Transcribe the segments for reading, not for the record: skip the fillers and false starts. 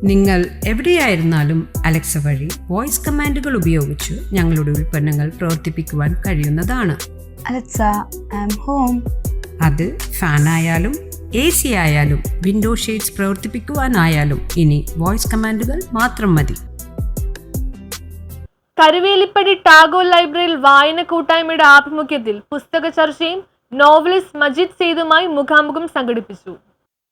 നിങ്ങൾ എവിടെയായിരുന്നാലും അലക്സ വഴി വോയിസ് കമാൻഡുകൾ ഉപയോഗിച്ച് ഞങ്ങളുടെ ഉൽപ്പന്നങ്ങൾ പ്രവർത്തിപ്പിക്കുവാൻ കഴിയുന്നതാണ്. Alexa, I am home. അത് ഫാനായാലും AC ആയാലും വിൻഡോ ഷെയ്ഡ്സ് പ്രവർത്തിപ്പിക്കുവാനായാലും ഇനി വോയിസ് കമാൻഡുകൾ മാത്രം മതി. കരുവേലിപ്പടി ടാഗോർ ലൈബ്രറിയിൽ വായന കൂട്ടായ്മയുടെ ആഭിമുഖ്യത്തിൽ പുസ്തക ചർച്ചയും നോവലിസ്റ്റ് മജീദ് സെയ്ദുമായി മുഖാമുഖം സംഘടിപ്പിച്ചു.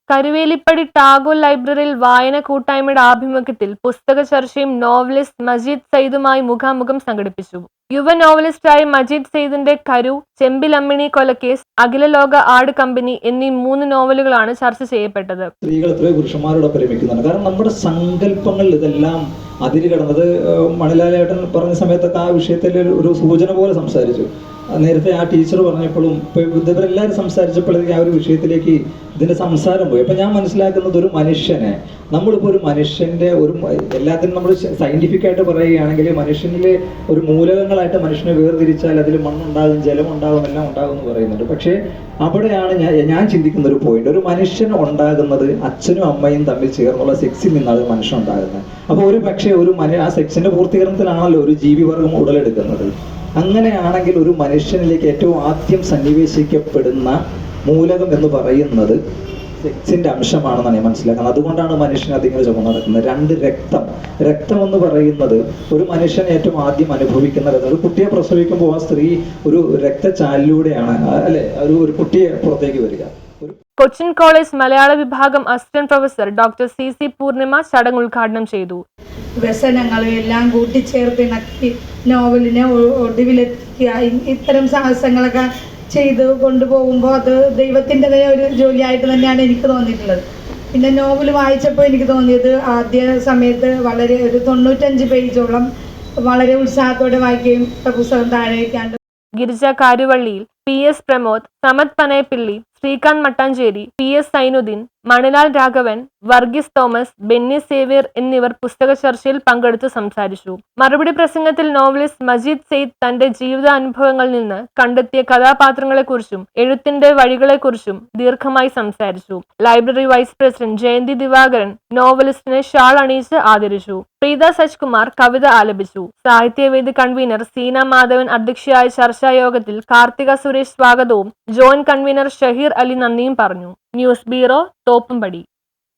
കരുവേലിപ്പടി ടാഗോർ ലൈബ്രറിയിൽ വായന കൂട്ടായ്മയുടെ ആഭിമുഖ്യത്തിൽ പുസ്തക ചർച്ചയും നോവലിസ്റ്റ് മജീദ് സെയ്ദുമായി മുഖാമുഖം സംഘടിപ്പിച്ചു. യുവ നോവലിസ്റ്റായ മജീദ് സെയ്ദിന്റെ കരു, ചെമ്പിലമ്മിണി കൊലക്കേസ്, അഖില ലോക ആട് കമ്പനി എന്നീ 3 നോവലുകളാണ് ചർച്ച ചെയ്യപ്പെട്ടത്. സ്ത്രീകൾ എത്രയോ പുരുഷന്മാരോടൊപ്പം രമിക്കുന്നുണ്ട്. കാരണം നമ്മുടെ സങ്കല്പങ്ങൾ ഇതെല്ലാം അതിര് കടന്നത്. മണിലാലേട്ടൻ പറഞ്ഞ സമയത്തൊക്കെ ആ വിഷയത്തിൽ ഒരു സൂചന പോലെ സംസാരിച്ചു. നേരത്തെ ആ ടീച്ചർ പറഞ്ഞപ്പോഴും ഇവരെല്ലാവരും സംസാരിച്ചപ്പോഴേക്കും ആ ഒരു വിഷയത്തിലേക്ക് ഇതിന്റെ സംസാരം പോയി. അപ്പൊ ഞാൻ മനസ്സിലാക്കുന്നത്, ഒരു മനുഷ്യനെ നമ്മളിപ്പോൾ ഒരു മനുഷ്യന്റെ എല്ലാത്തിനും നമ്മൾ സയന്റിഫിക് ആയിട്ട് പറയുകയാണെങ്കിൽ മനുഷ്യനിലെ ഒരു മൂലകങ്ങളായിട്ട് മനുഷ്യനെ വേർതിരിച്ചാൽ അതിൽ മണ്ണുണ്ടാകും, ജലമുണ്ടാകും, എല്ലാം ഉണ്ടാകും എന്ന് പറയുന്നുണ്ട്. പക്ഷേ അവിടെയാണ് ഞാൻ ചിന്തിക്കുന്ന ഒരു പോയിന്റ്. ഒരു മനുഷ്യൻ ഉണ്ടാകുന്നത് അച്ഛനും അമ്മയും തമ്മിൽ ചേർന്നുള്ള സെക്സിൽ നിന്നാണ് മനുഷ്യൻ ഉണ്ടാകുന്നത്. അപ്പോൾ ഒരു പക്ഷേ ആ സെക്സിന്റെ പൂർത്തീകരണത്തിലാണല്ലോ ഒരു ജീവിവർഗം ഉടലെടുക്കുന്നത്. അങ്ങനെയാണെങ്കിൽ ഒരു മനുഷ്യനിലേക്ക് ഏറ്റവും ആദ്യം സന്നിവേശിക്കപ്പെടുന്ന മൂലകം എന്ന് പറയുന്നത് സെക്സിന്റെ അംശമാണെന്നാണ് ഞാൻ മനസ്സിലാക്കുന്നത്. അതുകൊണ്ടാണ് മനുഷ്യൻ അതിങ്ങനെ ചുമ നടക്കുന്നത്. 2 രക്തം എന്ന് പറയുന്നത് ഒരു മനുഷ്യൻ ഏറ്റവും ആദ്യം അനുഭവിക്കുന്ന ഒരു കുട്ടിയെ പ്രസവിക്കുമ്പോൾ ആ സ്ത്രീ ഒരു രക്തചാലിലൂടെയാണ് അല്ലെ ഒരു കുട്ടിയെ പുറത്തേക്ക് വരിക. കൊച്ചിൻ കോളേജ് മലയാള വിഭാഗം assistant professor doctor CC Poornima ചടങ്ങ് ഉദ്ഘാടനം ചെയ്തു. വ്യസനങ്ങളും എല്ലാം കൂട്ടിച്ചേർത്ത് ഇണക്കി നോവലിനെ ഒടുവിലെത്തിക്കുക, ഇത്തരം സാഹസങ്ങളൊക്കെ ചെയ്ത് കൊണ്ടുപോകുമ്പോൾ അത് ദൈവത്തിൻ്റെതായ ഒരു ജോലിയായിട്ട് തന്നെയാണ് എനിക്ക് തോന്നിയിട്ടുള്ളത്. പിന്നെ നോവൽ വായിച്ചപ്പോൾ എനിക്ക് തോന്നിയത് ആദ്യ സമയത്ത് വളരെ ഒരു 95 പേജോളം വളരെ ഉത്സാഹത്തോടെ വായിക്കുകയും പുസ്തകം താഴെ വയ്ക്കാണ്ട്. ഗിരിജ കാരുവള്ളിയിൽ, PS Pramod, Samad Panayappilly, Sreekanth Mattancherry, PS Sainuddin, Manilal Raghavan, Varghese Thomas, Benny Xavier എന്നിവർ പുസ്തക ചർച്ചയിൽ പങ്കെടുത്ത് സംസാരിച്ചു. മറുപടി പ്രസംഗത്തിൽ നോവലിസ്റ്റ് മജീദ് സെയ്ദ് തന്റെ ജീവിതാനുഭവങ്ങളിൽ നിന്ന് കണ്ടെത്തിയ കഥാപാത്രങ്ങളെക്കുറിച്ചും എഴുത്തിന്റെ വഴികളെക്കുറിച്ചും ദീർഘമായി സംസാരിച്ചു. Library vice president Jayanthi Divakaran നോവലിസ്റ്റിനെ ഷാൾ അണിയിച്ച് ആദരിച്ചു. പ്രീത സജ്കുമാർ കവിത ആലപിച്ചു. സാഹിത്യവേദി കൺവീനർ സീന മാധവൻ അധ്യക്ഷയായ ചർച്ചായോഗത്തിൽ കാർത്തിക സുരേഷ് സ്വാഗതവും ജോയിന്റ് കൺവീനർ ഷഹീർ അലി നന്ദിയും പറഞ്ഞു. News bureau, Thoppumpady.